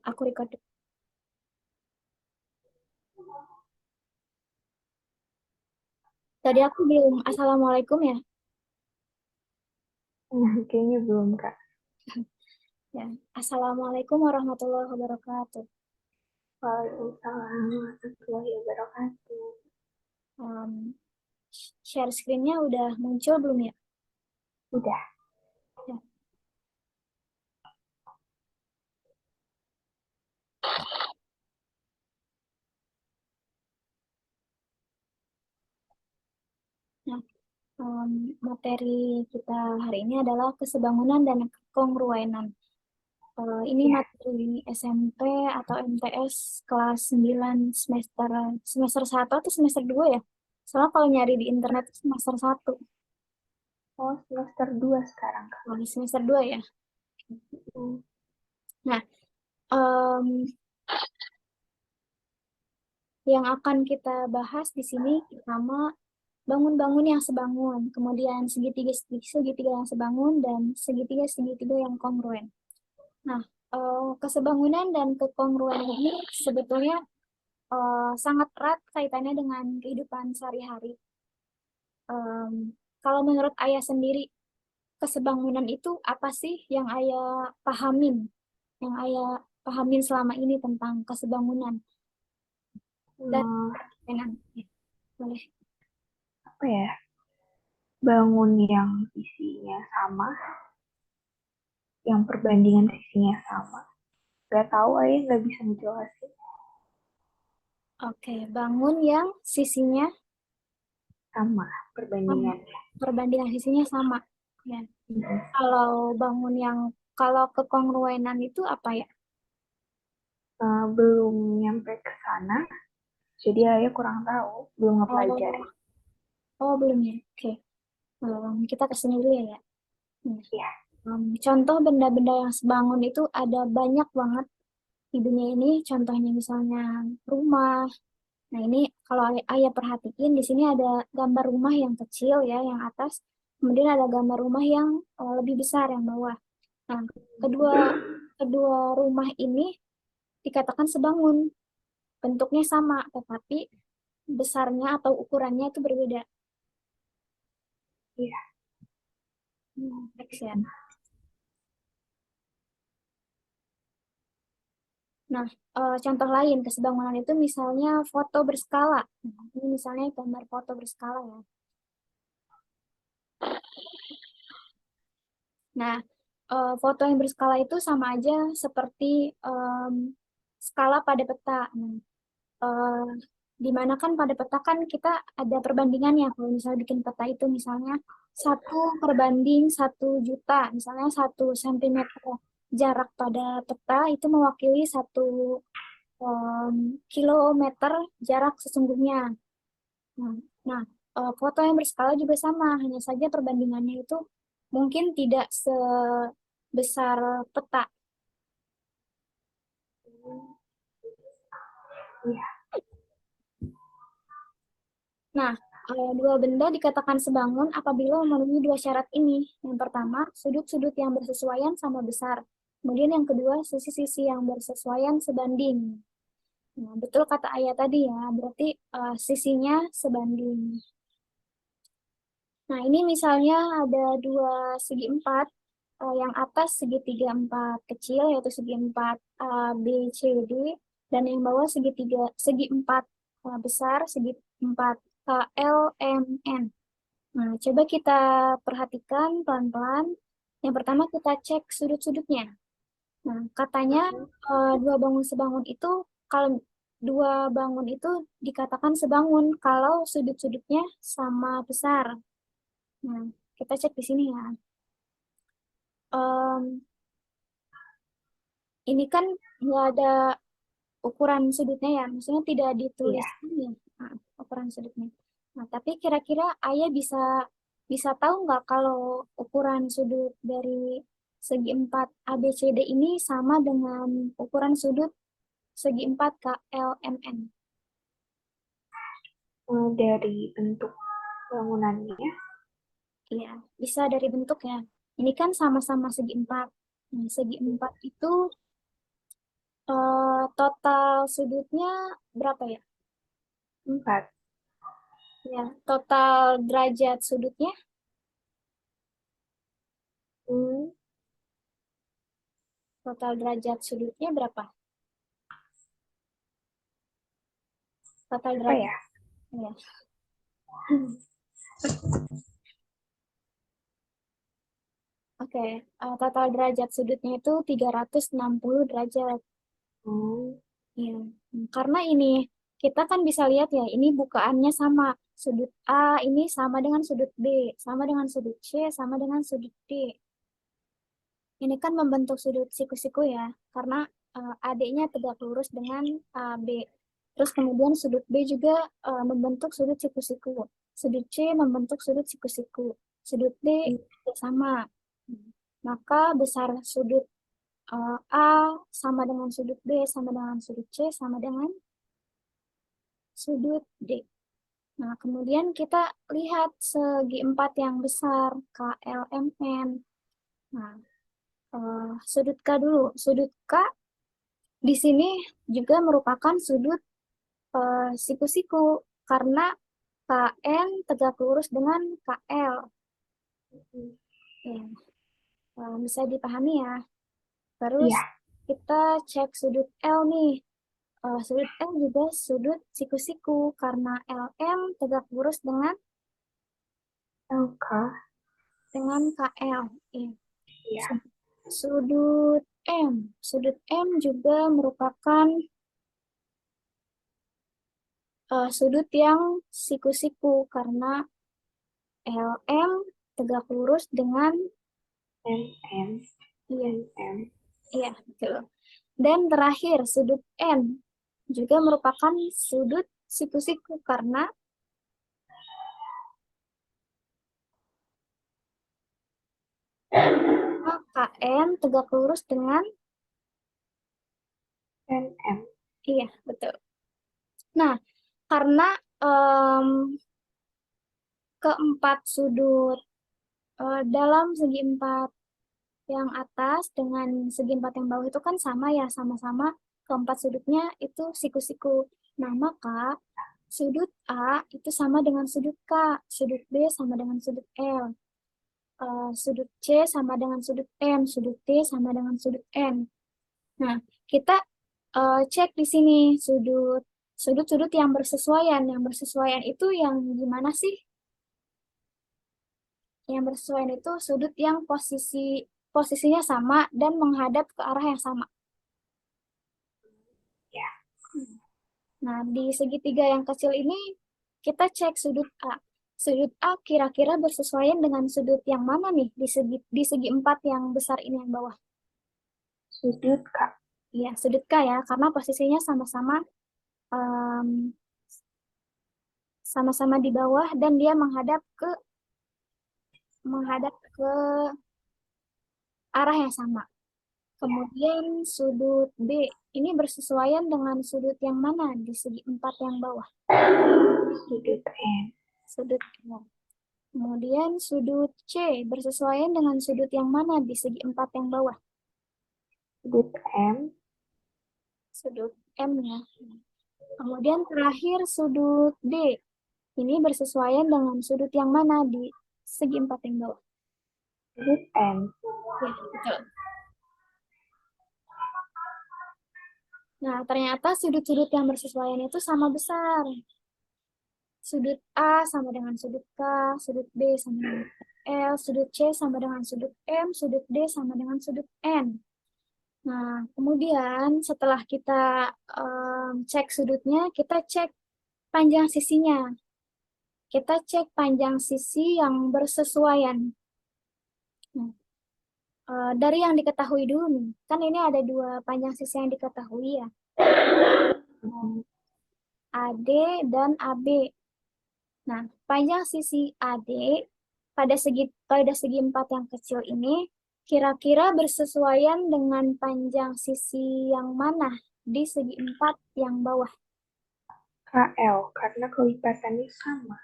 Aku record. Tadi aku belum Assalamualaikum ya. Kayaknya belum, Kak. Ya. Assalamualaikum warahmatullahi wabarakatuh. Waalaikumsalam warahmatullahi wabarakatuh. Um, Share screen-nya udah muncul belum ya? Udah. Ya. Nah, materi kita hari ini adalah kesebangunan dan kekongruenan. Ini Ya. materi SMP atau MTS kelas 9 semester semester 1 atau semester 2 ya? Soalnya kalau nyari di internet semester 1. Oh, semester 2 sekarang, Kak. Lagi semester 2 ya. Hmm. Nah, em, yang akan kita bahas di sini pertama bangun-bangun yang sebangun, kemudian segitiga yang sebangun dan segitiga yang kongruen. Nah, kesebangunan dan kekongruenan ini sebetulnya sangat erat kaitannya dengan kehidupan sehari-hari. Em, Kalau menurut Ayah sendiri, kesebangunan itu apa sih yang Ayah pahamin, yang Ayah pahamin selama ini tentang kesebangunan dan Hmm, kekongruenan? Ya, boleh. apa ya? Bangun yang isinya sama, yang perbandingan sisinya sama. Gak tahu, ayah nggak bisa ngejelasin. Oke, bangun yang sisinya Sama sama, perbandingannya. perbandingan sisinya sama. Ya. Hmm. Kalau bangun yang kalau kekongruenan itu apa ya? Belum nyampe ke sana, jadi ayah kurang tahu, belum ngepelajari. Oh, oh belum ya. Oke. Kita ke sini dulu ya. Ya. Ya. Contoh benda-benda yang sebangun itu ada banyak banget di dunia ini. Contohnya misalnya rumah. Nah ini kalau ayah perhatiin di sini ada gambar rumah yang kecil ya, yang atas. Kemudian ada gambar rumah yang lebih besar yang bawah. Nah, kedua kedua rumah ini dikatakan sebangun, bentuknya sama, tetapi besarnya atau ukurannya itu berbeda. Iya. Action. Nah, contoh lain kesebangunan itu misalnya foto berskala. Nah, ini misalnya gambar foto berskala ya. Nah, foto yang berskala itu sama aja seperti skala pada peta. Nah, eh, di mana kan pada peta kan kita ada perbandingannya. Kalau misalnya bikin peta itu misalnya 1/1 juta, misalnya 1 cm jarak pada peta itu mewakili 1 kilometer jarak sesungguhnya. Nah, nah, foto yang berskala juga sama, hanya saja perbandingannya itu mungkin tidak sebesar peta. Iya. Nah, dua benda dikatakan sebangun apabila memenuhi dua syarat ini. Yang pertama, sudut-sudut yang bersesuaian sama besar. Kemudian yang kedua, sisi-sisi yang bersesuaian sebanding. Nah, betul kata Ayah tadi ya, berarti sisinya sebanding. Nah, ini misalnya ada dua segi empat, yang atas segitiga empat kecil, yaitu segi empat A, B, C, D, dan yang bawah segi empat besar, segi empat K, L, M, N. Nah, coba kita perhatikan pelan-pelan. Yang pertama kita cek sudut-sudutnya. Nah, katanya dua bangun sebangun itu, kalau dua bangun itu dikatakan sebangun kalau sudut-sudutnya sama besar. Nah, kita cek di sini ya. Em, ini kan nggak ada ukuran sudutnya ya, maksudnya tidak Iya. ditulis ini ukuran sudutnya. Nah, tapi kira-kira Ayah bisa bisa tahu nggak kalau ukuran sudut dari segi empat ABCD ini sama dengan ukuran sudut segi empat KLMN? Dari bentuk bangunannya. Iya, bisa dari bentuknya. Ini kan sama-sama segi empat. Nah, segi empat itu total sudutnya berapa ya? 4. Ya, total derajat sudutnya Hmm, total derajat sudutnya berapa? Total apa derajat ya? ya. Oke, total derajat sudutnya itu 360 derajat. Hmm, Iya, karena ini kita kan bisa lihat ya, ini bukaannya sama. Sudut A ini sama dengan sudut B, sama dengan sudut C, sama dengan sudut D. Ini kan membentuk sudut siku-siku ya, karena AD-nya tegak lurus dengan AB. Terus kemudian sudut B juga membentuk sudut siku-siku. Sudut C membentuk sudut siku-siku. Sudut D juga sama. Maka besar sudut A sama dengan sudut B, sama dengan sudut C, sama dengan sudut D. Nah, kemudian kita lihat segi empat yang besar, KLMN. Nah, sudut K dulu. Sudut K di sini juga merupakan sudut siku-siku karena KN tegak lurus dengan KL. Ya, bisa dipahami ya. Terus iya. kita cek sudut L nih. Sudut L juga sudut siku-siku karena LM tegak lurus LK. dengan KL. Ya. Iya. Sudut M. Sudut M juga merupakan sudut yang siku-siku karena LM tegak lurus dengan MM. iya, MM. iya, betul. Dan terakhir sudut N juga merupakan sudut siku-siku karena KN tegak lurus dengan MM. iya, betul. Nah, karena em, keempat sudut dalam segi empat yang atas dengan segi empat yang bawah itu kan sama ya, sama-sama keempat sudutnya itu siku-siku. Nah, maka sudut A itu sama dengan sudut K, sudut B sama dengan sudut L, sudut C sama dengan sudut M, sudut T sama dengan sudut N. Nah, kita cek di sini sudut-sudut yang bersesuaian. Yang bersesuaian itu yang gimana sih? Yang bersesuaian itu sudut yang posisinya sama dan menghadap ke arah yang sama. Ya. Nah, di segitiga yang kecil ini kita cek sudut A. Sudut A kira-kira bersesuaian dengan sudut yang mana nih di segi empat yang besar ini yang bawah? Sudut K. Iya, sudut K ya, karena posisinya sama-sama em, sama-sama di bawah dan dia menghadap ke arah yang sama. Kemudian sudut B ini bersesuaian dengan sudut yang mana di segi empat yang bawah? Sudut N. Sudut A. Kemudian sudut C bersesuaian dengan sudut yang mana di segi empat yang bawah? Sudut M. Sudut M ya. Kemudian terakhir sudut D. Ini bersesuaian dengan sudut yang mana di segi empat yang bawah? Sudut N. Ya, betul. Nah, ternyata sudut-sudut yang bersesuaian itu sama besar. Sudut A sama dengan sudut K, sudut B sama dengan L, sudut C sama dengan sudut M, sudut D sama dengan sudut N. Nah, kemudian setelah kita cek sudutnya, kita cek panjang sisinya. Kita cek panjang sisi yang bersesuaian. Nah, dari yang diketahui dulu nih, kan ini ada dua panjang sisi yang diketahui ya, AD dan AB. Nah, panjang sisi AD pada segi empat yang kecil ini kira-kira bersesuaian dengan panjang sisi yang mana di segi empat yang bawah? KL. Karena kelipatannya sama.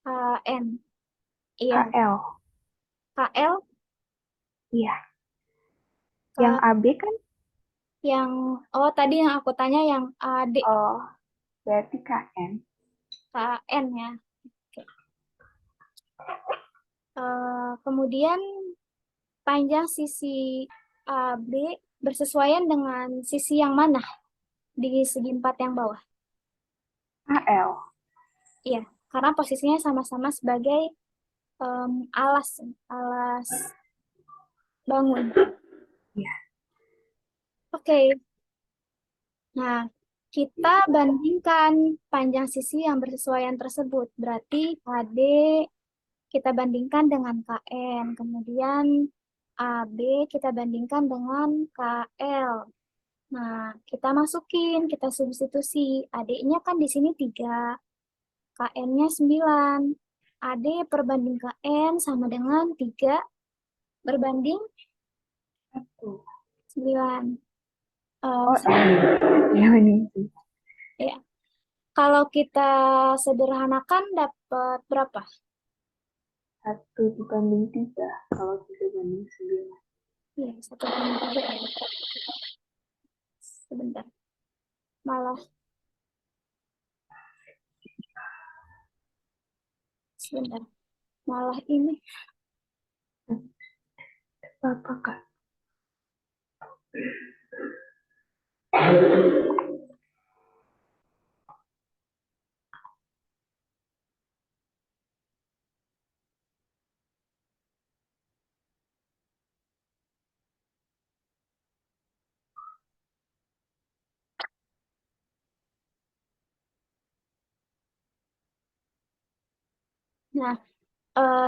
KN. Iya, KL. KL. Iya. Yang K, AB kan Yang, oh tadi yang aku tanya yang AD, Oh, berarti KN. KN ya. Oke. Kemudian panjang sisi AB bersesuaian dengan sisi yang mana di segi 4 yang bawah? AL. Iya, karena posisinya sama-sama sebagai alas, alas bangun. Ya. Oke, nah kita bandingkan panjang sisi yang bersesuaian tersebut. Berarti AD kita bandingkan dengan KN, kemudian AB kita bandingkan dengan KL. Nah, kita masukin, kita substitusi. AD-nya kan di sini 3, KN-nya 9. AD perbanding KN sama dengan 3 berbanding 1. 9. Oh, ini sih. Ya. Kalau kita sederhanakan dapat berapa? 1 dibanding 3. Kalau 3 banding 9. Ya, 1 banding 3 ya. Sebentar. Malah, sebentar. Malah ini. Apa, Kak? Nah,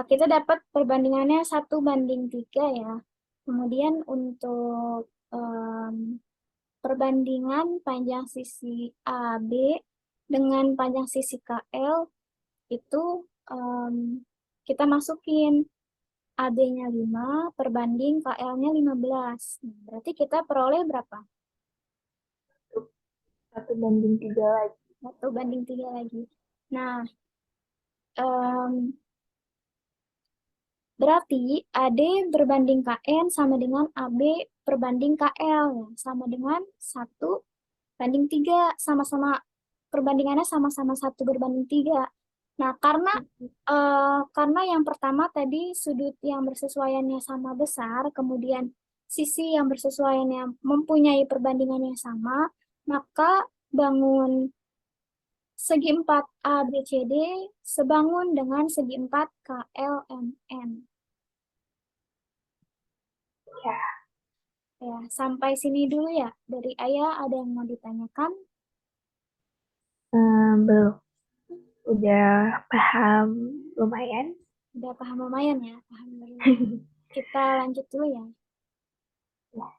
kita dapat perbandingannya 1 banding 3 ya. Kemudian untuk perbandingan panjang sisi AB dengan panjang sisi KL itu kita masukin AB-nya 5 perbanding KL-nya 15. Nah, berarti kita peroleh berapa? 1 banding 3 lagi. 1 banding 3 lagi. Nah, em, berarti AD berbanding KN sama dengan AB perbanding KL, ya. Sama dengan 1 banding 3. Sama-sama perbandingannya sama-sama 1 berbanding 3. Nah, karena yang pertama tadi sudut yang bersesuaiannya sama besar, kemudian sisi yang bersesuaiannya mempunyai perbandingan yang sama, maka bangun segi 4 ABCD sebangun dengan segi 4 KLMN. Ya. Ya, sampai sini dulu ya. Dari Ayah ada yang mau ditanyakan? Belum. Udah paham lumayan. Udah paham lumayan ya? Paham dulu. Kita lanjut dulu ya. Ya.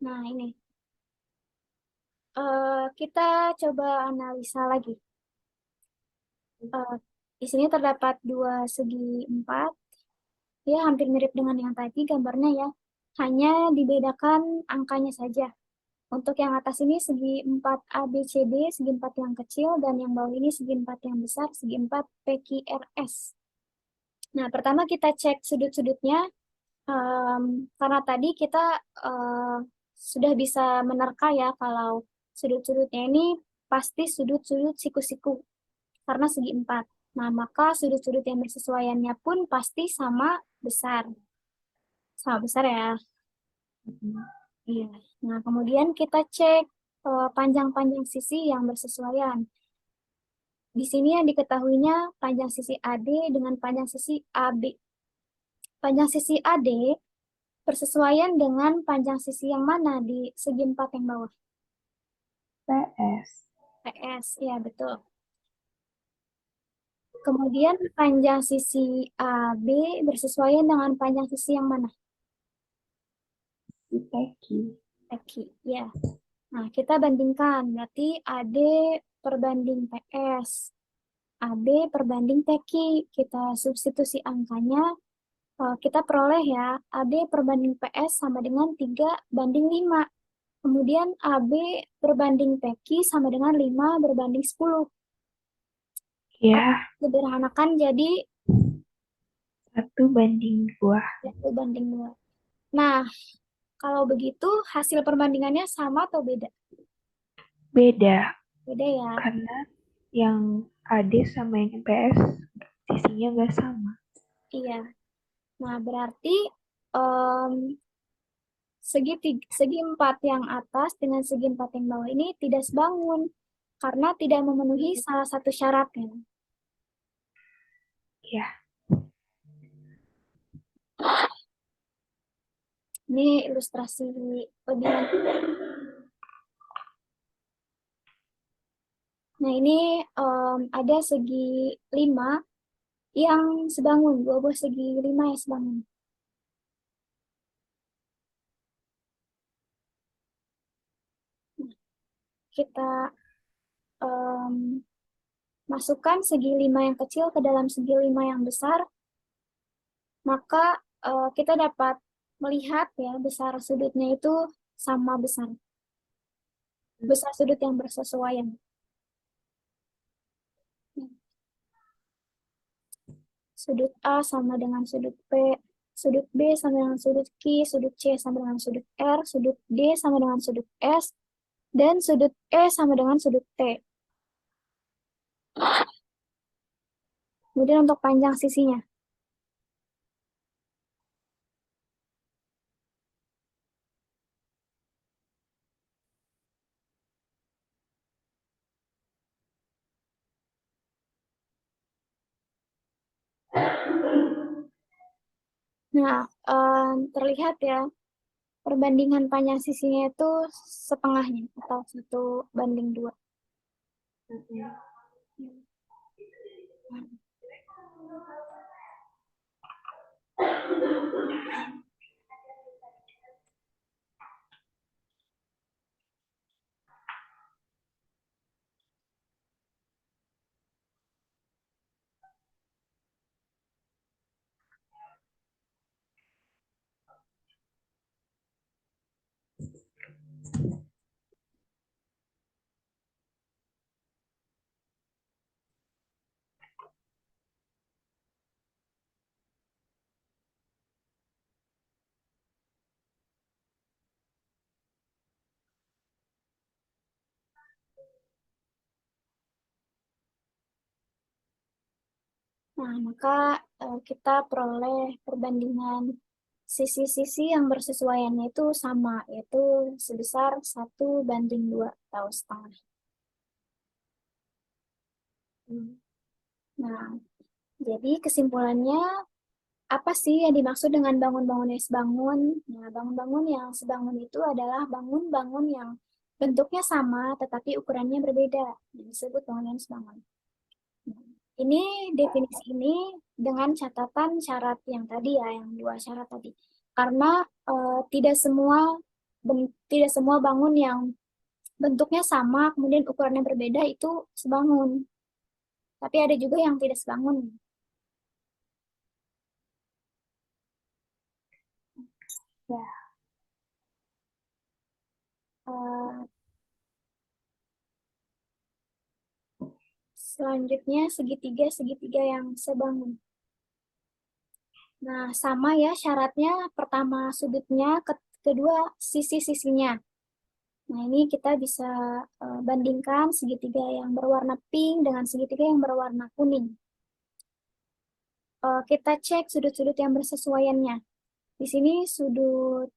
Nah, ini. Kita coba analisa lagi. Eh, di sini terdapat 2 segi 4. Ya, hampir mirip dengan yang tadi gambarnya ya. Hanya dibedakan angkanya saja. Untuk yang atas ini segi 4 ABCD, segi 4 yang kecil, dan yang bawah ini segi 4 yang besar, segi 4 PQRS. Nah, pertama kita cek sudut-sudutnya. Karena tadi kita eh, sudah bisa menerka ya kalau sudut-sudutnya ini pasti sudut-sudut siku-siku karena segi 4. Nah, maka sudut-sudut yang bersesuaiannya pun pasti sama besar. Sama besar ya. Iya. Nah, kemudian kita cek panjang-panjang sisi yang bersesuaian. Di sini yang diketahuinya panjang sisi AD dengan panjang sisi AB. Panjang sisi AD bersesuaian dengan panjang sisi yang mana di segi 4 yang bawah? PS. PS, ya betul. Kemudian panjang sisi AB bersesuaian dengan panjang sisi yang mana? IPK. PQ, ya. Nah, kita bandingkan. Berarti AD perbanding PS. AB perbanding PQ. Kita substitusi angkanya. Kita peroleh ya, AB perbanding PS sama dengan 3/5. Kemudian AB berbanding PQ sama dengan 5/10. Ya. Sederhanakan jadi 1:2. 1:2. Nah, kalau begitu hasil perbandingannya sama atau beda? Beda, Beda ya. karena yang AD sama yang PS sisinya nggak sama. Iya. Nah, berarti em, segi 4 yang atas dengan segi 4 yang bawah ini tidak sebangun karena tidak memenuhi salah satu syaratnya. Ya, Ini ilustrasi lebih lanjut. Nah, ini ada segi 5 yang sebangun, dua buah segi 5 yang sebangun. Nah, kita em, masukkan segi 5 yang kecil ke dalam segi 5 yang besar, maka kita dapat melihat ya besar sudutnya itu sama besar. Besar sudut yang bersesuaian. Sudut A sama dengan sudut P, sudut B sama dengan sudut Q, sudut C sama dengan sudut R, sudut D sama dengan sudut S, dan sudut E sama dengan sudut T. Kemudian untuk panjang sisinya. Nah, terlihat ya, perbandingan panjang sisinya itu setengahnya, atau 1:2. Nah, maka kita peroleh perbandingan sisi-sisi yang bersesuaiannya itu sama, yaitu sebesar 1:2 atau setengah. Nah, jadi kesimpulannya apa sih yang dimaksud dengan bangun-bangun yang sebangun? Nah, bangun-bangun yang sebangun itu adalah bangun-bangun yang bentuknya sama tetapi ukurannya berbeda, yang disebut bangunan yang sebangun. Nah, ini definisi ini dengan catatan syarat yang tadi ya, yang dua syarat tadi. Karena tidak semua bangun yang bentuknya sama kemudian ukurannya berbeda itu sebangun. Tapi ada juga yang tidak sebangun. ya. Eh, Selanjutnya segitiga yang sebangun. Nah, sama ya syaratnya. Pertama sudutnya, kedua sisi-sisinya. Nah, ini kita bisa bandingkan segitiga yang berwarna pink dengan segitiga yang berwarna kuning. Kita cek sudut-sudut yang bersesuaiannya. Di sini sudut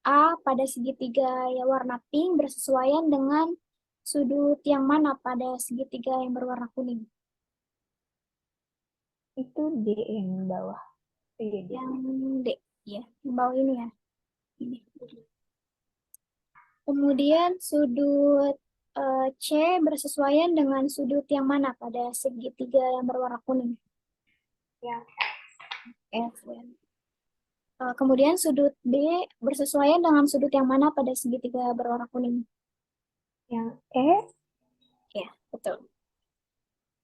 A pada segitiga yang warna pink bersesuaian dengan sudut yang mana pada segitiga yang berwarna kuning. Itu D yang bawah. Iya, D. Yang D, ya, yang bawah ini ya. Ini. Kemudian sudut C bersesuaian dengan sudut yang mana pada segitiga yang berwarna kuning. Yang F. Ya. Kemudian sudut B bersesuaian dengan sudut yang mana pada segitiga berwarna kuning. yang E. Ya, betul.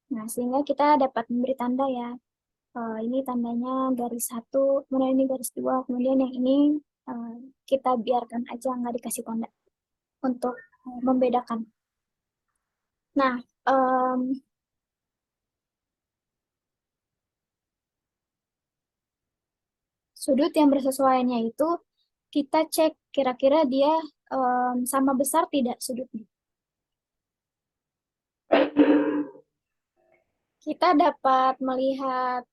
Nah, sehingga kita dapat memberi tanda ya. Ini tandanya garis 1, kemudian ini garis 2, kemudian yang ini eh, kita biarkan aja nggak dikasih tanda untuk membedakan. Nah, em, sudut yang bersesuaiannya itu kita cek kira-kira dia sama besar tidak sudutnya. Kita dapat melihat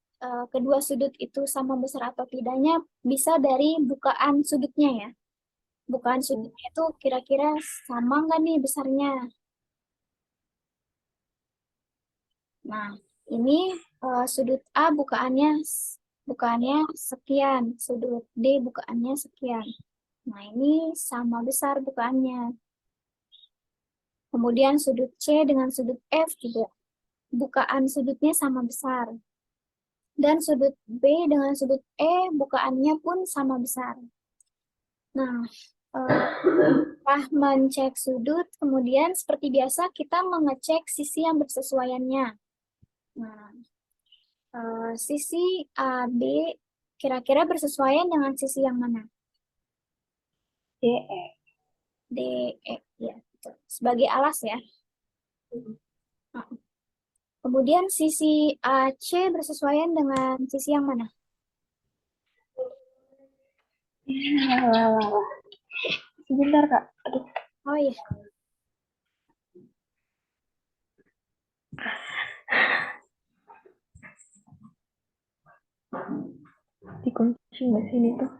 kedua sudut itu sama besar atau tidaknya bisa dari bukaan sudutnya ya. Bukaan sudutnya itu kira-kira sama nggak nih besarnya. Nah, ini sudut A bukaannya sekian, sudut D bukaannya sekian. Nah, ini sama besar bukaannya. Kemudian sudut C dengan sudut F juga bukaan sudutnya sama besar. Dan sudut B dengan sudut E bukaannya pun sama besar. Nah, setelah mencek sudut, kemudian seperti biasa kita mengecek sisi yang bersesuaiannya. Nah, sisi AB kira-kira bersesuaian dengan sisi yang mana? DE. DE, ya, betul. Sebagai alas ya. Nah, kemudian sisi AC bersesuaian dengan sisi yang mana? Sebentar, Kak. Aduh. Oh iya, Dikunci nggak sih ini tuh?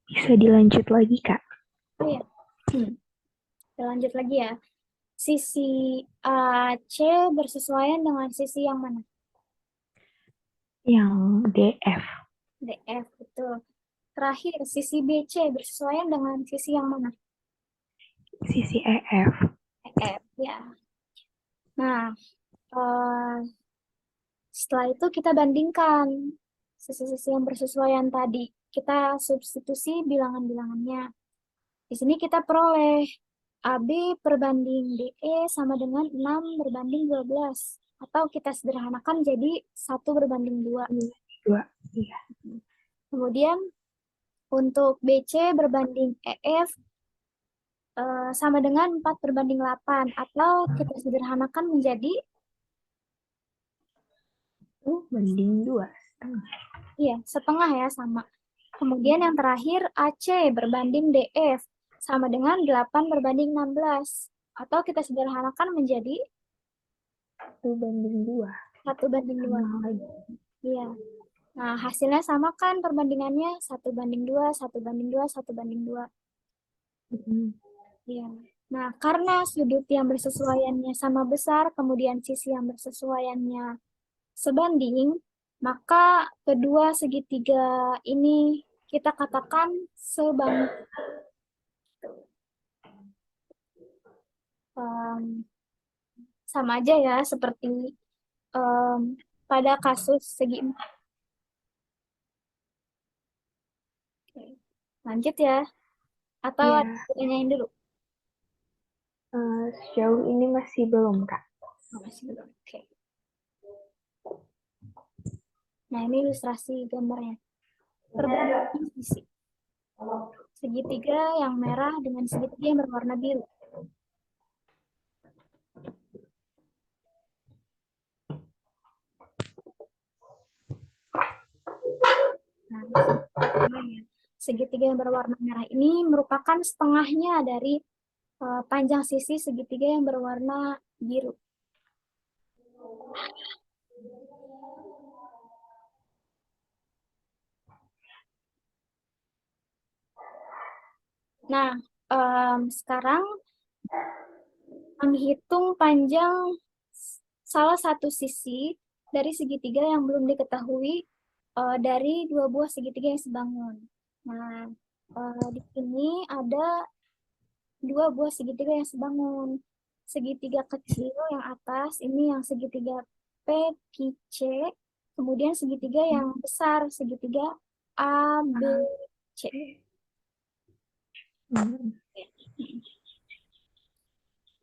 Bisa dilanjut lagi, Kak? oh iya. Kita lanjut lagi ya. Sisi AC bersesuaian dengan sisi yang mana? Yang DF. DF, betul. Terakhir, sisi BC bersesuaian dengan sisi yang mana? Sisi EF. EF, ya. Nah, eh, setelah itu kita bandingkan sisi-sisi yang bersesuaian tadi. Kita substitusi bilangan-bilangannya. Di sini kita peroleh AB perbanding DE sama dengan 6 berbanding 12. Atau kita sederhanakan jadi 1 berbanding 2. 2. Iya. Kemudian untuk BC berbanding EF sama dengan 4 berbanding 8. Atau kita sederhanakan menjadi 1 banding 2. iya, setengah ya sama. Kemudian yang terakhir AC berbanding DF sama dengan 8 berbanding 16. Atau kita sederhanakan menjadi 1 banding 2. 1 banding 2. Sama lagi. Iya. Nah, hasilnya sama kan perbandingannya 1 banding 2, 1 banding 2, 1 banding 2. Iya. Nah, karena sudut yang bersesuaiannya sama besar, kemudian sisi yang bersesuaiannya sebanding, maka kedua segitiga ini kita katakan sebanding. Sama aja ya seperti pada kasus segi empat. Oke. Lanjut ya. Atau Iya. tanyain dulu. Sejauh ini masih belum, Kak. Oh, masih belum. Oke. Nah, ini ilustrasi gambarnya. Perbandingan sisi. Segitiga yang merah dengan segitiga yang berwarna biru. Nah, segitiga yang berwarna merah ini merupakan setengahnya dari panjang sisi segitiga yang berwarna biru. Nah, sekarang menghitung panjang salah satu sisi dari segitiga yang belum diketahui dari dua buah segitiga yang sebangun. Nah, di sini ada dua buah segitiga yang sebangun. Segitiga kecil yang atas, ini yang segitiga PQC, kemudian segitiga yang besar, segitiga ABC.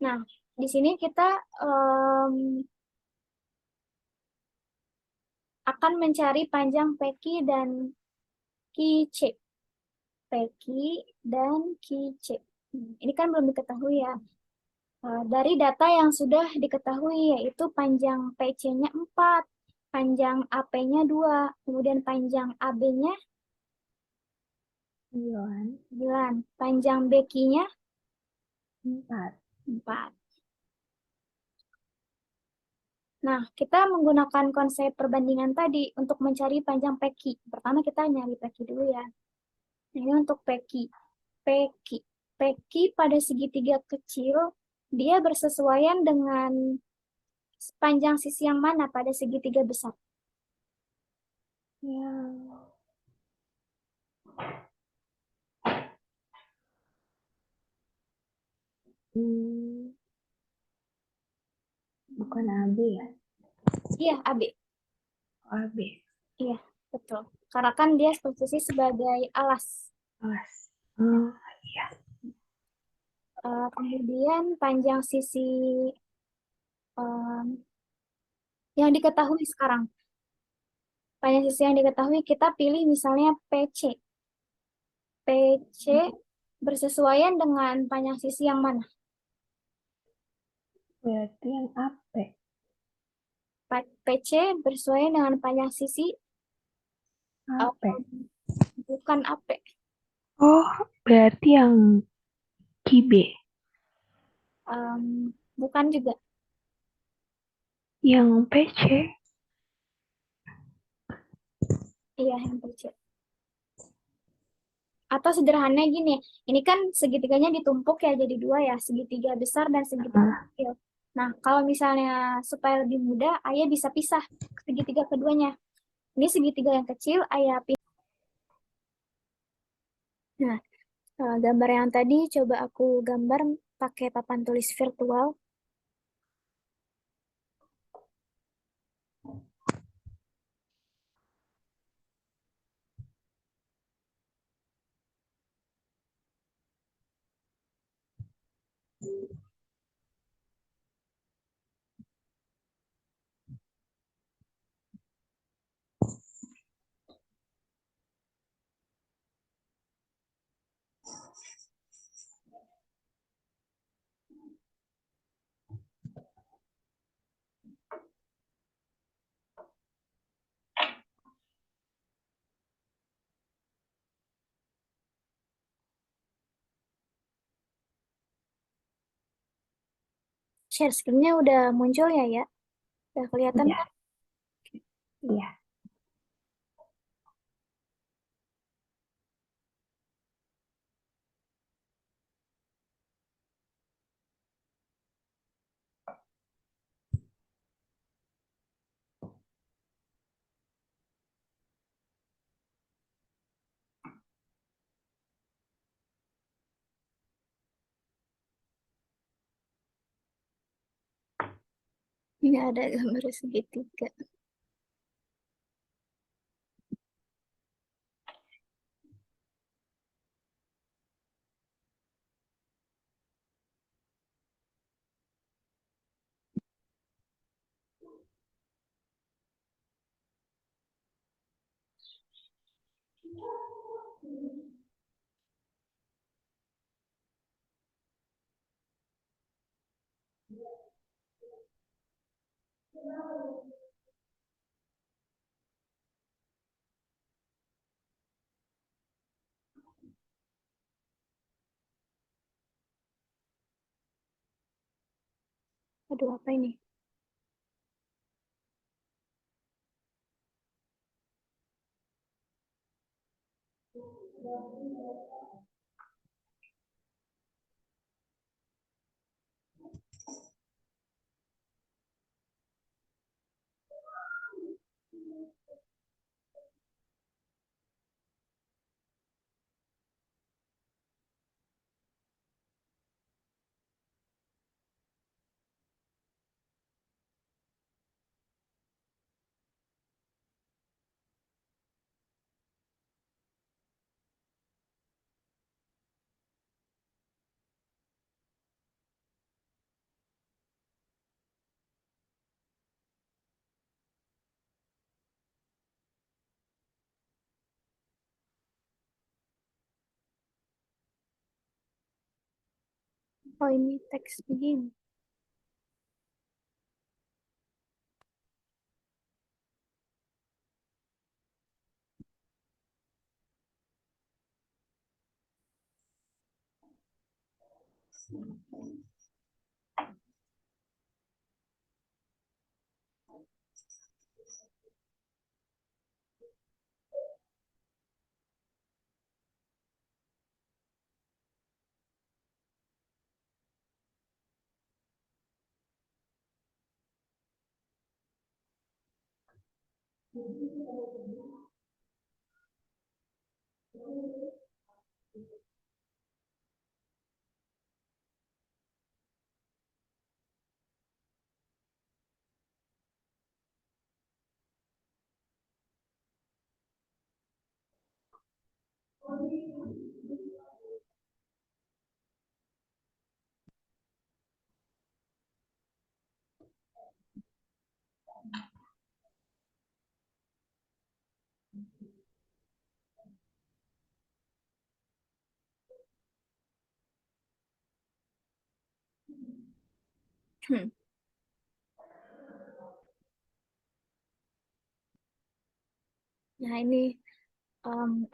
Nah, di sini kita akan mencari panjang PQ dan QC. PQ dan QC. Ini kan belum diketahui ya. Dari data yang sudah diketahui, yaitu panjang PC-nya 4, panjang AP-nya 2, kemudian panjang AB-nya 9, panjang BQ-nya 4. 4. Nah, kita menggunakan konsep perbandingan tadi untuk mencari panjang PQ. Pertama kita nyari PQ dulu ya. Ini untuk PQ. PQ. PQ pada segitiga kecil, dia bersesuaian dengan panjang sisi yang mana pada segitiga besar? Yang hmm, bukan AB ya? Iya, AB. Oh, AB. Iya, betul. Karena kan dia posisi sebagai alas. Alas. Oh, iya. Kemudian panjang sisi em, yang diketahui sekarang. Panjang sisi yang diketahui kita pilih misalnya PC. PC bersesuaian dengan panjang sisi yang mana? Berarti yang AP. PC bersesuaian dengan panjang sisi AP. bukan AP. Oh, berarti yang QB. Bukan juga. Yang PC. Iya, yang PC. Atau sederhananya gini, ini kan segitiganya ditumpuk ya jadi dua ya, segitiga besar dan segitiga Ah, kecil. Nah, kalau misalnya supaya lebih mudah, ayah bisa pisah segitiga keduanya. Ini segitiga yang kecil, ayah pisah. Nah, gambar yang tadi coba aku gambar pakai papan tulis virtual. Share screen-nya udah muncul ya, ya? Udah kelihatan iya, kan? iya. Ini ada gambar segitiga. Aduh, apa ini? Oh, ini teks begini. Hmm. Nah, ini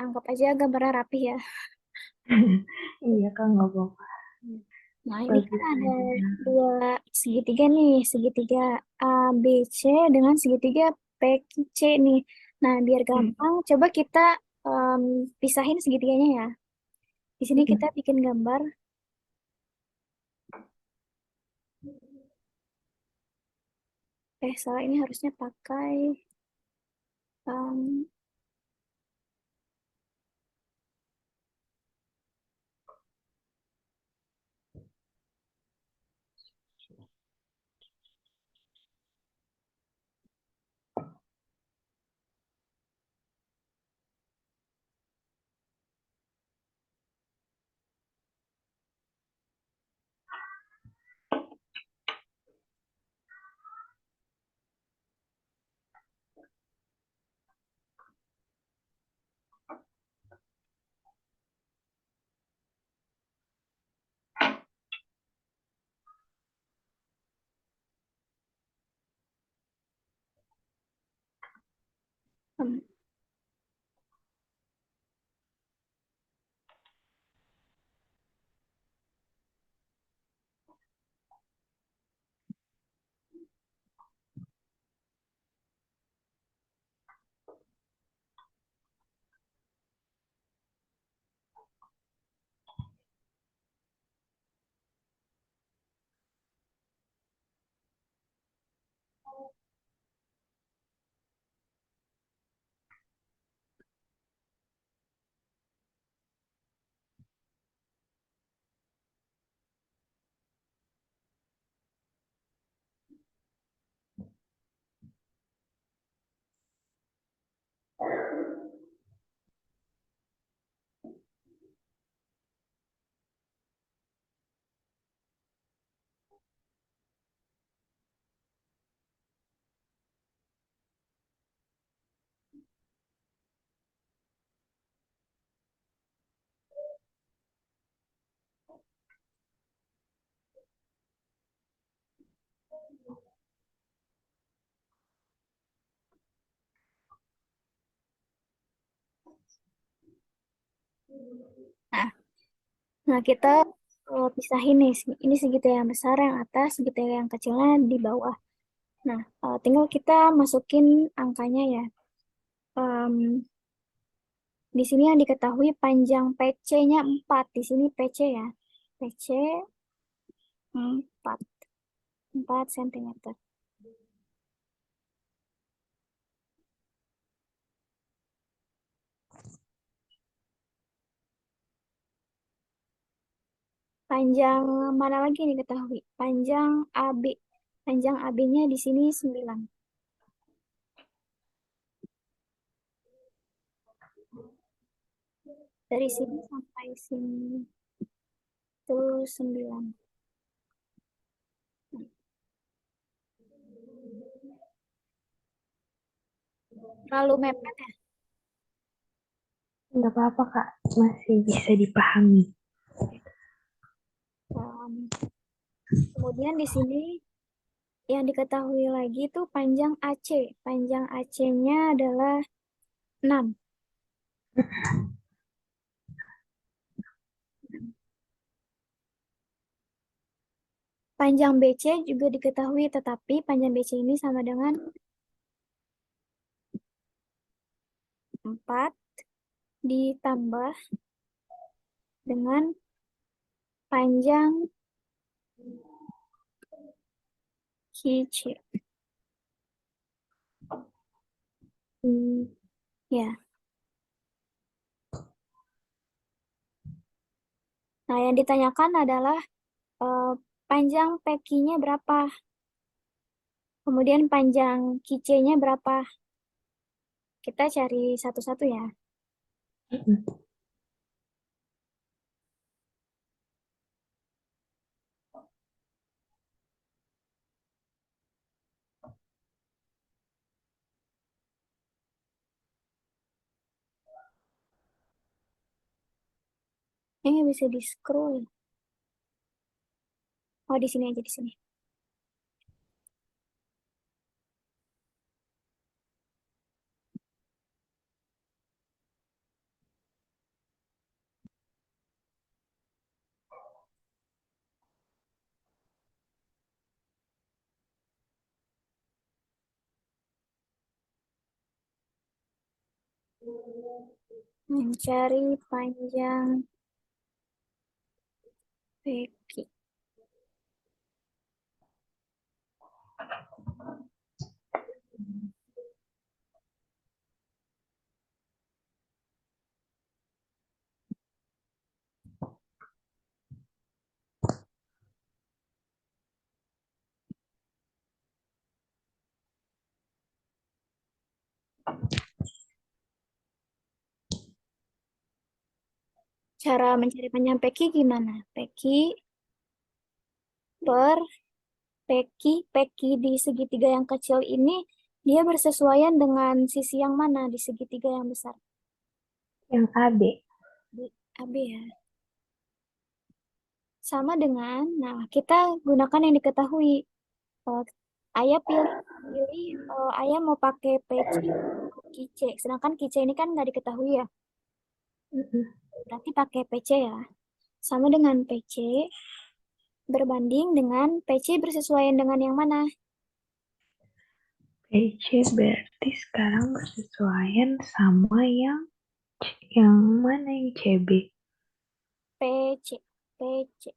anggap aja gambarnya rapi ya. Iya kak, nggak apa-apa. Hmm. Nah, ini kan Bagus ada aja. dua segitiga nih, segitiga ABC dengan segitiga PQC nih. Nah, biar Hmm. gampang, coba kita em, pisahin segitiganya ya. Di sini kita Hmm. bikin gambar. Salah ini harusnya pakai em, em, Nah, nah, kita pisahin nih. Ini segitiga yang besar yang atas, segitiga yang kecilnya di bawah. Nah, tinggal kita masukin angkanya ya. Em, di sini yang diketahui panjang PC-nya 4. Di sini PC ya. PC 4, 4 cm. Panjang mana lagi yang diketahui? Panjang AB. Panjang AB-nya di sini 9. Dari sini sampai sini itu 9. Terlalu mepet ya? Nggak apa-apa kak, masih bisa dipahami. Um, Kemudian di sini yang diketahui lagi itu panjang AC. Panjang AC-nya adalah 6. Panjang BC juga diketahui, tetapi panjang BC ini sama dengan 4 ditambah dengan panjang QC. Ya. Nah, yang ditanyakan adalah panjang PQ-nya berapa? Kemudian panjang QC-nya berapa? Kita cari satu-satu ya. Ini bisa di-scroll. Oh, di sini aja, di sini. Mencari panjang PQ. Cara mencari panjang PQ gimana? PQ per PQ di segitiga yang kecil ini, dia bersesuaian dengan sisi yang mana di segitiga yang besar? Yang AB. Di AB ya. Sama dengan, nah kita gunakan yang diketahui. Eh, Ayah pilih ayah mau pakai PC atau QC. Sedangkan QC ini kan nggak diketahui ya. Berarti pakai PC ya. Sama dengan PC berbanding dengan PC bersesuaian dengan yang mana? PC berarti sekarang bersesuaian sama yang mana yang CB? PC, PC,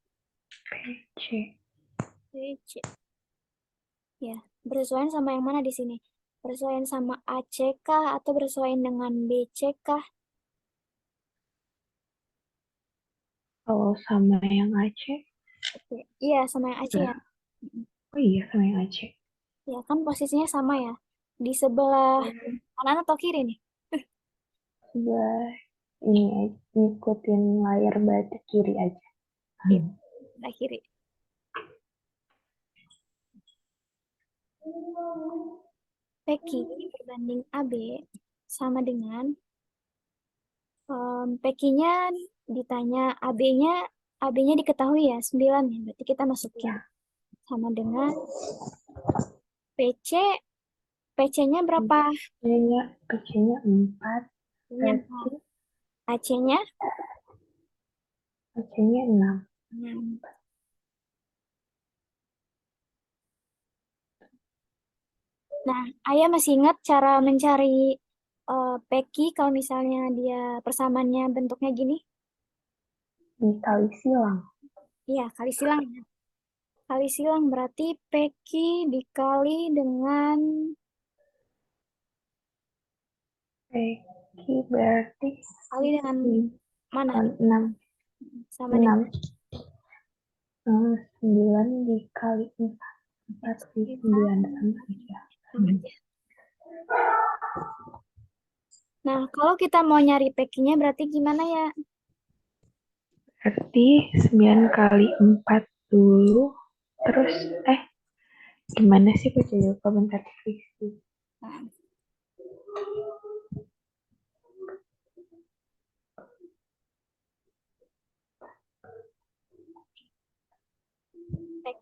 PC. PC. Ya, bersesuaian sama yang mana di sini? Bersesuaian sama AC kah atau bersesuaian dengan BC kah? Kalau sama yang Aceh, Oke. Iya, sama yang AC ya. enggak. Oh iya, sama yang Aceh. Ya, kan posisinya sama ya. Di sebelah kanan atau kiri nih? Sebelah ini ikutin layar berarti kiri aja. Iya, sebelah kiri. PQ berbanding AB sama dengan PQ-nya ditanya AB-nya diketahui ya 9 ya. Berarti kita masukin Ya, sama dengan PC. PC-nya berapa? PC-nya 4, PC-nya berarti 4. AC-nya AC-nya 6. 6. Nah, Ayah masih ingat cara mencari PQ kalau misalnya dia persamaannya bentuknya gini? Dikali silang. Iya, kali silang ya. Kali silang berarti PQ dikali dengan PC berarti kali dengan mana? 6. Sama dengan 6. 9 dikali 4. 4 kali 9 sama aja. sama aja. Nah, kalau kita mau nyari PQ-nya berarti gimana ya? Berarti 9 kali 4 dulu. Terus, gimana sih? Aku jadi lupa bentar. Fiksi. Nah,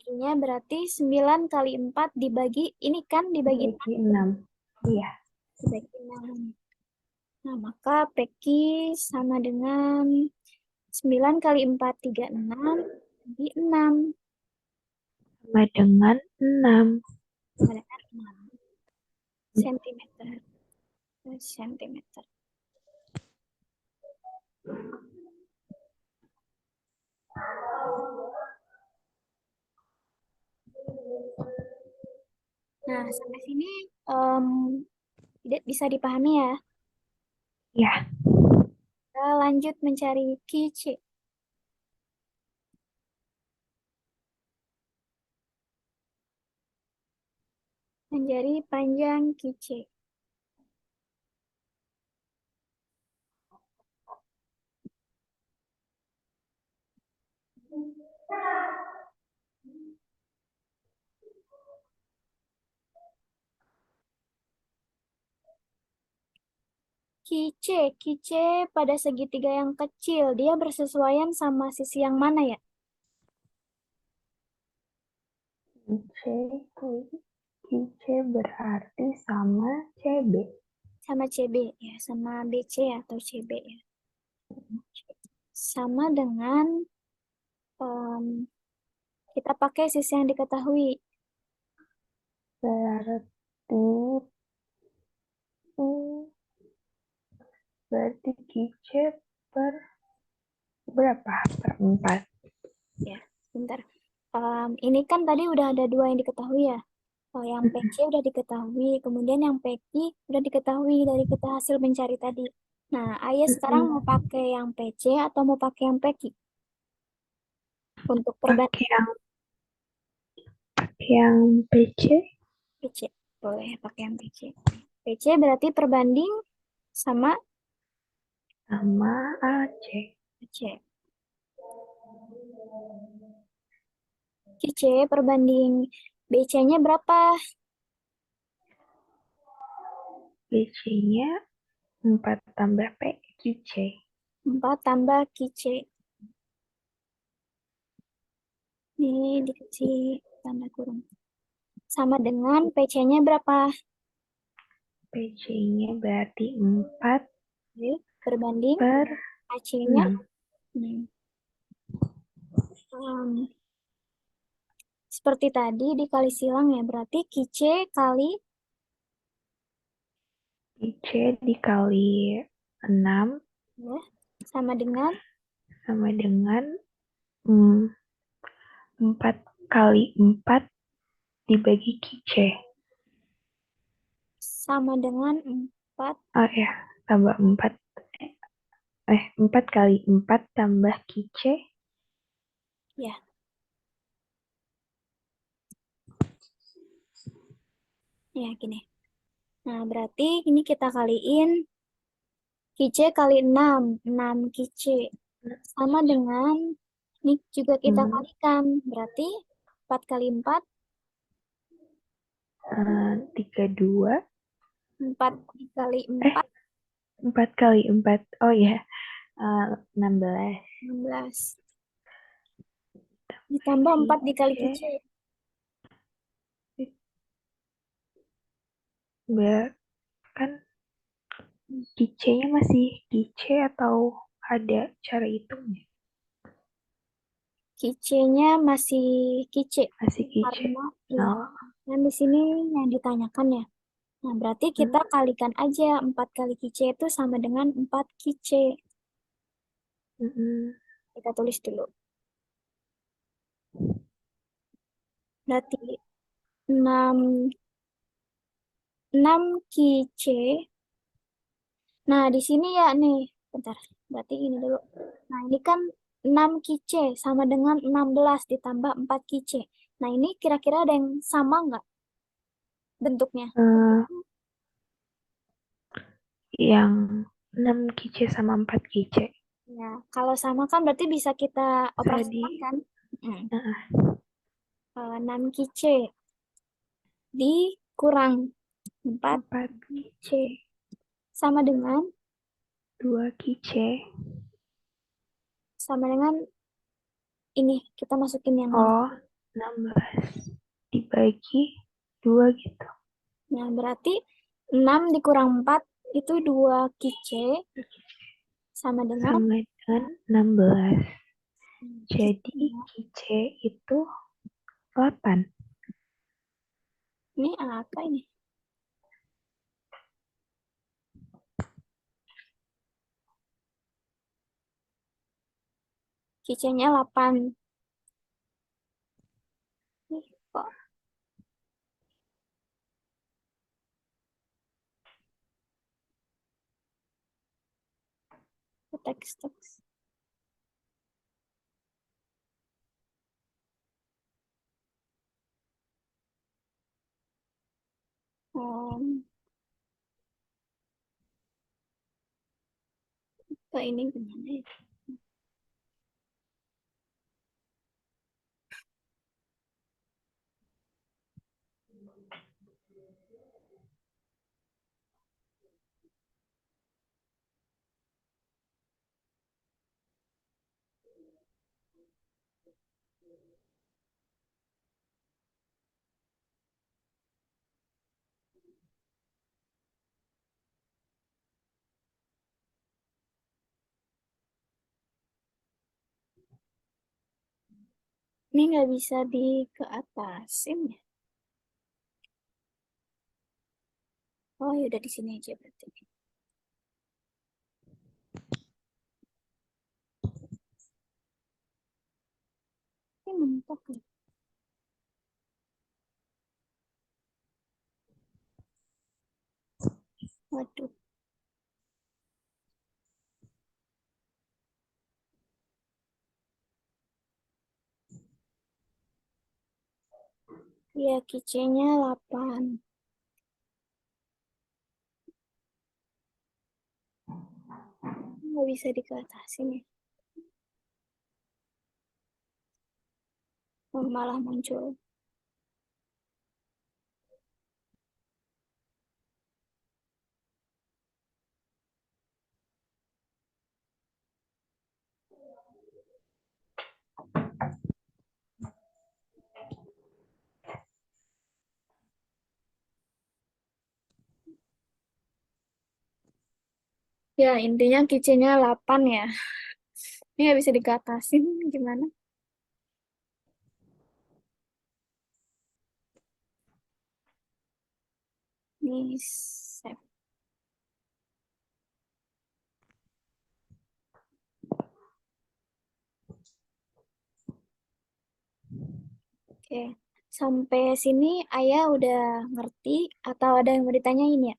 Nya berarti 9 kali 4 dibagi, ini kan dibagi Dibagi 6. Iya. dibagi 6. Nah, maka PQ sama dengan 9 kali 4, 36, dibagi 6. Sama dengan 6. Sama dengan 6 sentimeter. Sentimeter. Nah, sampai sini tidak bisa dipahami ya. Ya. Kita lanjut mencari QC. Mencari panjang QC. QC pada segitiga yang kecil, dia bersesuaian sama sisi yang mana ya? QC berarti sama CB. Sama CB ya, sama BC atau CB ya. Sama dengan kita pakai sisi yang diketahui. Berarti QC per berapa? Per 4. Ya, sebentar. Ini kan tadi udah ada dua yang diketahui ya. Yang PC udah diketahui, kemudian yang PQ udah diketahui dari kita hasil mencari tadi. Nah, Ayah sekarang mau pakai yang PC atau mau pakai yang PQ? Untuk Pakai perbandingan yang PC PC. Boleh pakai yang PC. PC berarti perbanding sama sama AC. AC. QC perbanding BC-nya berapa? BC-nya 4 tambah P, QC. 4 tambah QC. Ini dikasih tanda kurung. Sama dengan PC-nya berapa? PC-nya berarti 4 Berbanding per AC-nya 6. Seperti tadi dikali silang ya, berarti QC kali QC dikali 6 ya, sama dengan sama dengan 4 kali 4 dibagi QC. sama dengan 4 Oh ya, tambah 4. 4 kali 4 tambah QC. ya. Ya, gini. Nah, berarti ini kita kaliin QC kali 6, 6 QC. Sama dengan, ini juga kita kalikan, berarti 4 kali 4, 32. 4 dikali 4, 4 kali 4. Oh ya, 16. 16. Ditambah 4 dikali QC. Kan QC-nya masih QC atau ada cara hitungnya? QC-nya masih QC. Masih QC. Karena ya, Oh. yang di sini yang ditanyakan ya. Nah, berarti kita kalikan aja 4 kali QC itu sama dengan 4 QC. Kita tulis dulu. Berarti 6 QC. Nah, di sini ya nih. Bentar. Berarti ini dulu. Nah, ini kan 6 QC sama dengan 16 ditambah 4 QC. Nah, ini kira-kira ada yang sama nggak bentuknya? Yang 6 QC sama 4 QC. Ya, kalau sama kan berarti bisa kita operasikan kan? 6 QC dikurang 4 QC sama dengan 2 QC. sama dengan ini kita masukin yang Oh, 16 dibagi 2 gitu. Nah, berarti 6 dikurang 4 itu 2 kice sama dengan Sama dengan 16. Jadi kice. kice itu 8. Ini apa ini? Kicenya 8. Ih, kok teks-teks. Um, ke ini gimana ya? Ini nggak bisa di ke atasin ya? Oh, ya udah di sini aja berarti. Ini mentok ya. Waduh. Ya, kicenya 8. Nggak bisa dikatasin ya. Oh, malah muncul. Ya, intinya kicenya 8 ya. Ini nggak bisa dikatasin gimana? Ini save. Oke. Sampai sini Ayah udah ngerti atau ada yang mau ditanyain ya?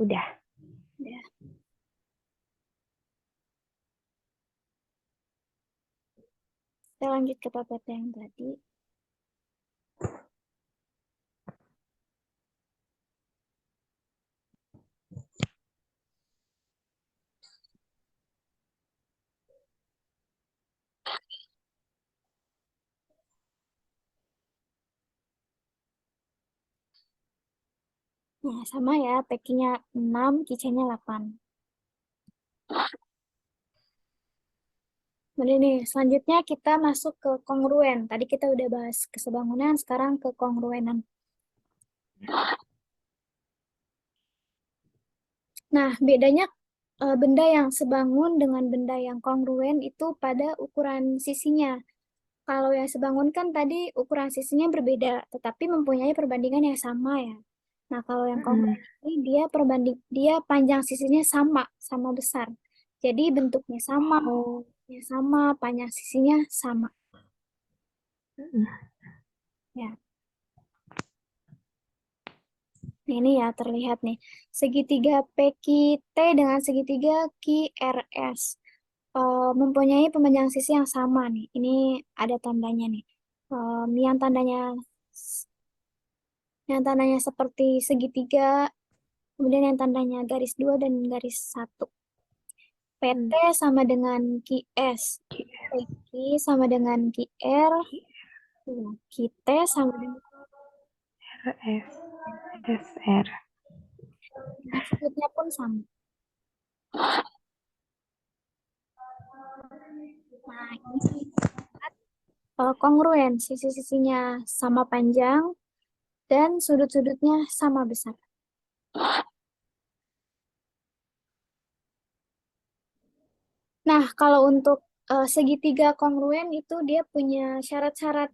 Udah. Ya. Kita lanjut ke papat yang tadi. Nah, sama ya, packingnya 6, kicenya 8. Kemudian nih, selanjutnya kita masuk ke kongruen. Tadi kita udah bahas kesebangunan, sekarang ke kongruenan. Nah, bedanya benda yang sebangun dengan benda yang kongruen itu pada ukuran sisinya. Kalau yang sebangun kan tadi ukuran sisinya berbeda, tetapi mempunyai perbandingan yang sama ya. Nah, kalau yang Mm-mm. kongruen ini dia panjang sisinya sama, sama besar. Jadi bentuknya sama, Oh. ya sama, panjang sisinya sama. Mm-mm. Ya, ini ya terlihat nih. Segitiga PQT dengan segitiga QRS mempunyai pemanjang sisi yang sama nih. Ini ada tandanya nih. Em, yang tandanya yang tandanya seperti segitiga, kemudian yang tandanya garis 2 dan garis 1. PT Mm. sama dengan QS. PQ sama dengan QR. QT sama dengan RS, SR. maksudnya pun sama. Nah, ini kongruen, sisi-sisinya sama panjang dan sudut-sudutnya sama besar. Nah, kalau untuk segitiga kongruen itu dia punya syarat-syarat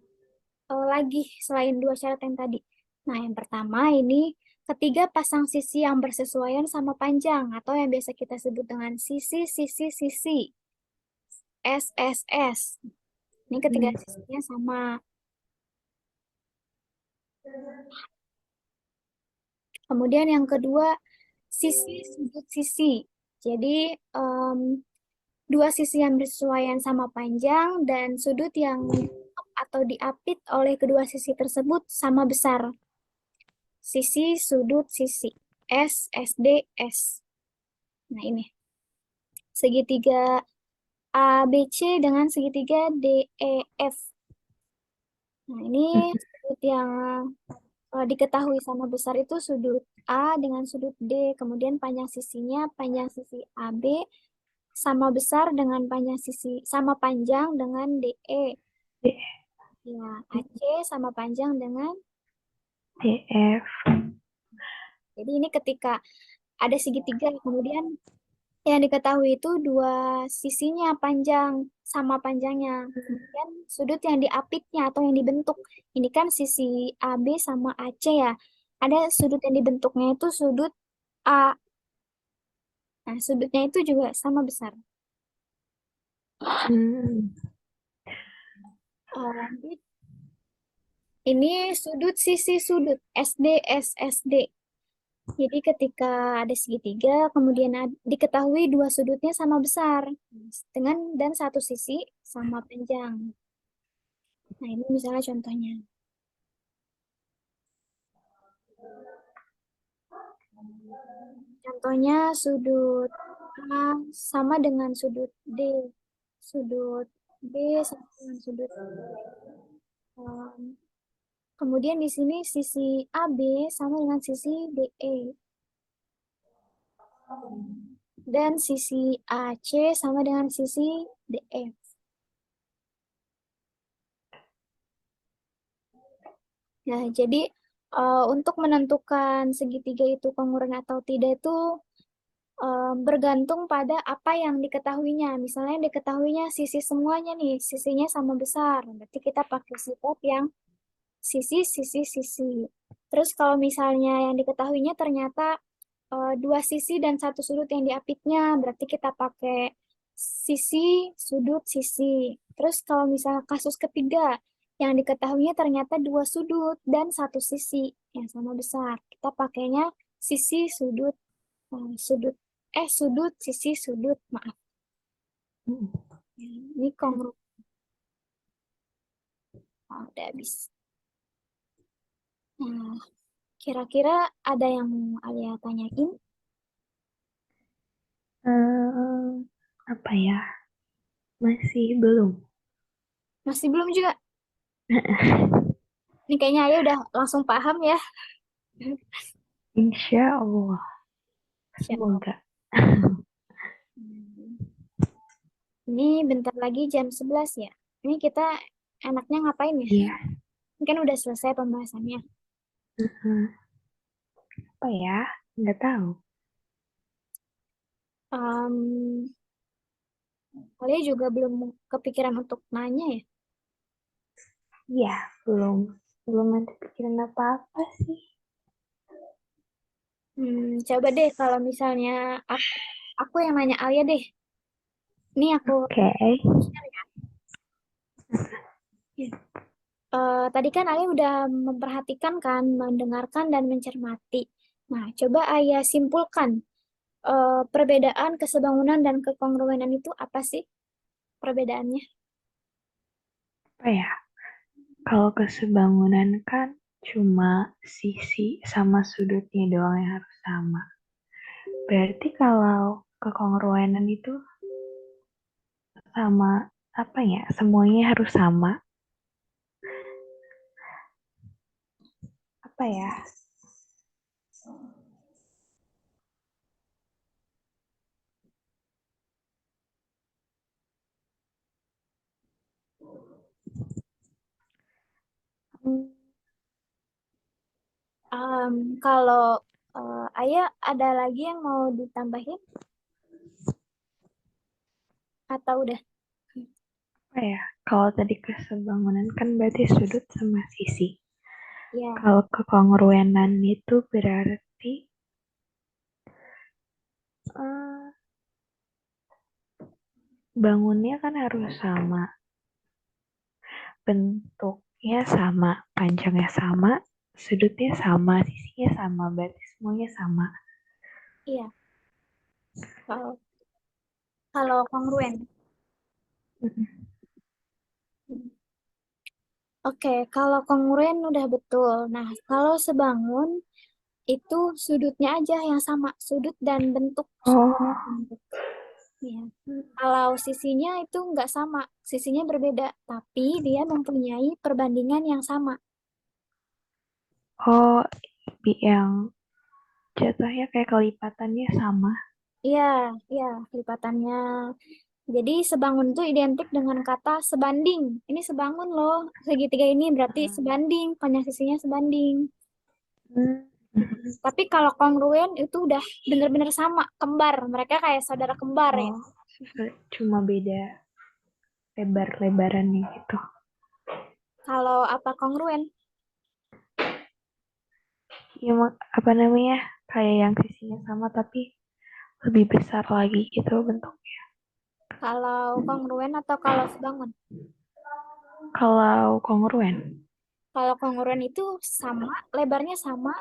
lagi selain dua syarat yang tadi. Nah, yang pertama ini ketiga pasang sisi yang bersesuaian sama panjang atau yang biasa kita sebut dengan sisi-sisi-sisi SSS. Ini ketiga Hmm. sisinya sama. Kemudian yang kedua sisi sudut sisi. Jadi em, dua sisi yang bersesuaian sama panjang dan sudut yang ditutup atau diapit oleh kedua sisi tersebut sama besar. Sisi sudut sisi S, SD, S. Nah, ini segitiga ABC dengan segitiga DEF. Nah, ini sudut yang diketahui sama besar itu sudut A dengan sudut D, kemudian panjang sisinya panjang sisi AB sama besar dengan panjang sisi sama panjang dengan DE. Ya, AC sama panjang dengan DF. jadi ini ketika ada segitiga kemudian yang diketahui itu dua sisinya panjang sama panjangnya. Kemudian sudut yang diapitnya atau yang dibentuk. Ini kan sisi AB sama AC ya. Ada sudut yang dibentuknya itu sudut A. Nah, sudutnya itu juga sama besar. Hmm. Lanjut, ini sudut sisi sudut SD SSD. Jadi ketika ada segitiga, kemudian diketahui dua sudutnya sama besar dengan dan satu sisi sama panjang. Nah, ini misalnya contohnya. Contohnya sudut A sama dengan sudut D. Sudut B sama dengan sudut um, kemudian di sini sisi AB sama dengan sisi DE dan sisi AC sama dengan sisi DF. Nah, jadi untuk menentukan segitiga itu kongruent atau tidak itu bergantung pada apa yang diketahuinya. Misalnya yang diketahuinya sisi semuanya nih, sisinya sama besar. Berarti kita pakai sifat yang sisi, sisi, sisi. Terus kalau misalnya yang diketahuinya ternyata dua sisi dan satu sudut yang diapitnya, berarti kita pakai sisi, sudut, sisi. Terus kalau misalnya kasus ketiga, yang diketahuinya ternyata dua sudut dan satu sisi yang sama besar. Kita pakainya sisi, sudut, sudut, sudut, sisi, sudut, maaf. Ini kongru. Oh, udah habis. Nah, kira-kira ada yang mau Alia tanyain? Hmm, apa ya? Masih belum. Masih belum juga. Ini kayaknya Alia udah langsung paham ya. Insya Allah. Siap. Semoga. Hmm. Ini bentar lagi jam 11 ya. Ini kita enaknya ngapain ya? Iya. Ini kan udah selesai pembahasannya. Hmm, apa ya? Nggak tahu. Em, Alia juga belum kepikiran untuk nanya ya. Iya, belum. Belum ada pikiran apa-apa sih. Coba deh kalau misalnya aku yang nanya Alia deh. Ini aku Oke. share ya. Tadi kan Alia udah memperhatikan kan, mendengarkan dan mencermati. Nah, coba Ayah simpulkan perbedaan kesebangunan dan kekongruenan itu apa sih perbedaannya? Apa ya? Kalau kesebangunan kan cuma sisi sama sudutnya doang yang harus sama. Berarti kalau kekongruenan itu sama apa ya? Semuanya harus sama. Apa ya? Kalau Ayah ada lagi yang mau ditambahin atau udah? Apa ya? Kalau tadi kesebangunan kan berarti sudut sama sisi. Ya, Kalau kekongruenan itu berarti eh, bangunnya kan harus sama, bentuknya sama, panjangnya sama, sudutnya sama, sisinya sama, berarti semuanya sama. iya. Kalau kalau kongruen. Oke, kalau kongruen udah betul. Nah, kalau sebangun itu sudutnya aja yang sama, sudut dan bentuk. Oh, Bentuk. Iya. Kalau sisinya itu nggak sama, sisinya berbeda, tapi dia mempunyai perbandingan yang sama. oh, yang jatuhnya kayak kelipatannya sama. Iya, iya, lipatannya. Jadi sebangun itu identik dengan kata sebanding. Ini sebangun loh, segitiga ini berarti sebanding, panjang sisinya sebanding. Hmm. Tapi kalau kongruen itu udah bener-bener sama, kembar. Mereka kayak saudara kembar ya. Oh, cuma beda lebar-lebarannya gitu. Kalau apa kongruen? Ya, apa namanya? Kayak yang sisinya sama tapi lebih besar lagi gitu bentuknya. Kalau kongruen atau kalau sebangun? Kalau kongruen. Kalau kongruen itu sama, lebarnya sama,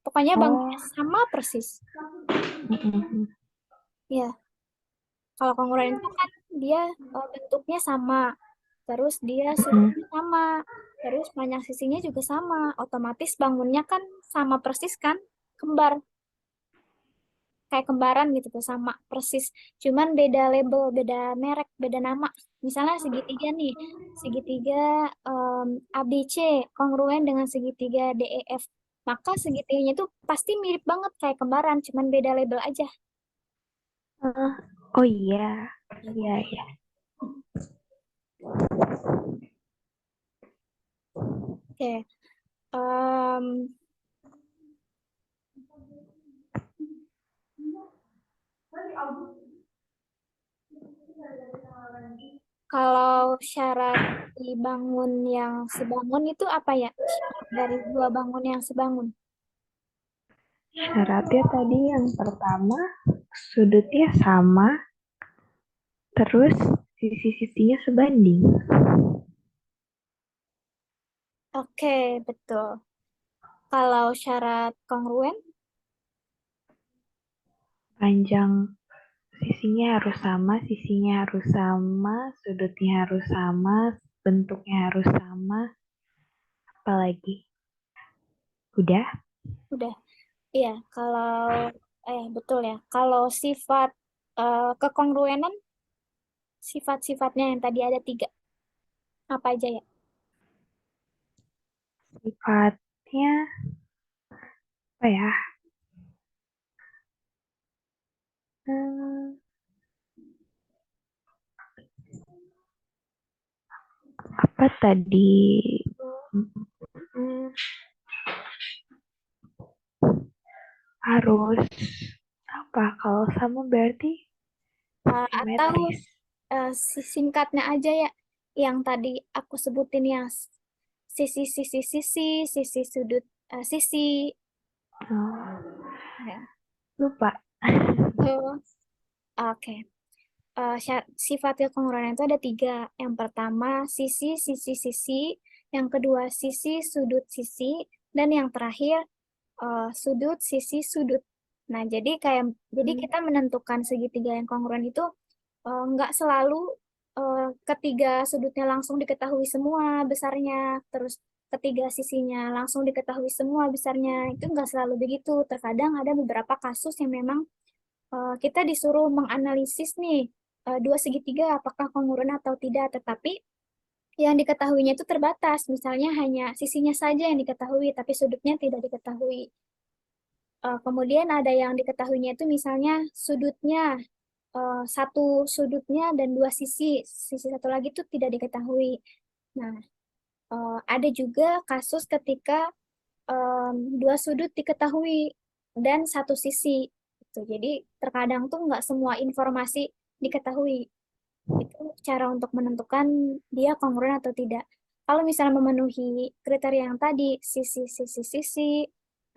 pokoknya bangunnya Oh, sama persis. mm-mm. Ya, kalau kongruen itu kan dia bentuknya sama, terus dia Mm-mm. sudutnya sama, terus panjang sisinya juga sama. Otomatis bangunnya kan sama persis kan, kembar. Kayak kembaran gitu tuh sama persis. Cuman beda label, beda merek, beda nama. Misalnya segitiga nih, segitiga em, ABC kongruen dengan segitiga DEF. Maka segitiganya itu pasti mirip banget kayak kembaran, cuman beda label aja. Ah, oh iya, iya iya. Oke, em, kalau syarat dibangun yang sebangun itu apa ya? Syarat dari dua bangun yang sebangun. Syaratnya tadi yang pertama sudutnya sama, terus sisi-sisinya sebanding. Oke, betul. Kalau syarat kongruen, Panjang sisinya harus sama, sisinya harus sama, sudutnya harus sama, bentuknya harus sama, apalagi. Udah? udah. Iya, kalau betul ya. Kalau sifat kekongruenan, sifat-sifatnya yang tadi ada tiga, apa aja ya? Sifatnya apa ya? Hmm, apa tadi? Hmm, harus apa? Kalau sama berarti Atau simetris. singkatnya aja ya, yang tadi aku sebutin ya, sisi, sisi sudut sisi. Oh, Ya. lupa. Oh, oke. Sifat kekongruenan itu ada tiga. Yang pertama, sisi. Yang kedua, sudut sisi. Dan yang terakhir, sudut. Nah, jadi Hmm, kita menentukan segitiga yang kongruen itu nggak selalu ketiga sudutnya langsung diketahui semua besarnya, terus ketiga sisinya langsung diketahui semua besarnya. Itu nggak selalu begitu. Terkadang ada beberapa kasus yang memang kita disuruh menganalisis nih dua segitiga apakah kongruen atau tidak, tetapi yang diketahuinya itu terbatas. Misalnya hanya sisinya saja yang diketahui, tapi sudutnya tidak diketahui. Kemudian ada yang diketahuinya itu misalnya sudutnya satu sudutnya dan dua sisi satu lagi itu tidak diketahui. Nah, ada juga kasus ketika dua sudut diketahui dan satu sisi. Gitu. Jadi terkadang tuh nggak semua informasi diketahui. Itu cara untuk menentukan dia kongruent atau tidak. Kalau misalnya memenuhi kriteria yang tadi, sisi-sisi-sisi,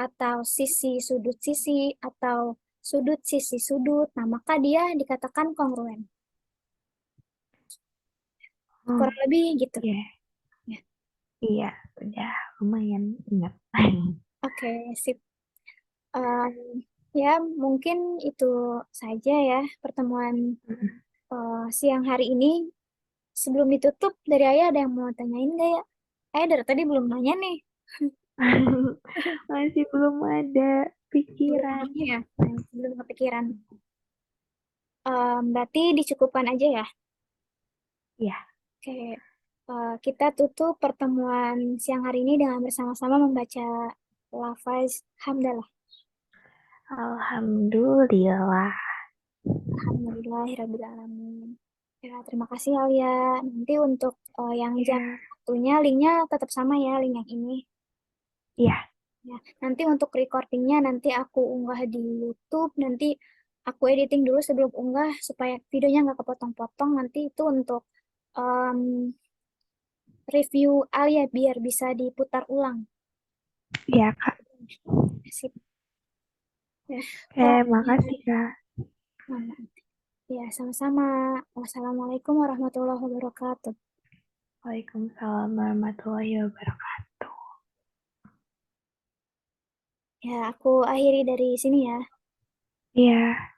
atau sisi sudut sisi, atau sudut sisi sudut, nah maka dia dikatakan kongruen. Oh, Kurang lebih gitu. iya, Ya. iya, udah lumayan ingat. Oke, sip. Em, ya, mungkin itu saja ya pertemuan siang hari ini. Sebelum ditutup, dari Ayah ada yang mau tanyain nggak ya? Ayah dari tadi belum nanya nih. Masih belum ada Belum pikiran. nanya ya? Nah, belum kepikiran. Berarti dicukupkan aja ya. Ya, Oke, kita tutup pertemuan siang hari ini dengan bersama-sama membaca lafaz hamdalah. alhamdulillah. Alhamdulillahirrahmanirrahim. Ya, terima kasih Alia. Nanti untuk yang jam Ya, waktunya, linknya tetap sama ya, link yang ini. ya, Ya, nanti untuk recordingnya nanti aku unggah di YouTube. Nanti aku editing dulu sebelum unggah supaya videonya nggak kepotong-potong. Nanti itu untuk em, review Alia biar bisa diputar ulang. ya Kak. Sip. Ya, Oke, kurang makasih Kak. ya, sama-sama. Wassalamualaikum warahmatullahi wabarakatuh. Waalaikumsalam warahmatullahi wabarakatuh. Ya, aku akhiri dari sini ya. Iya.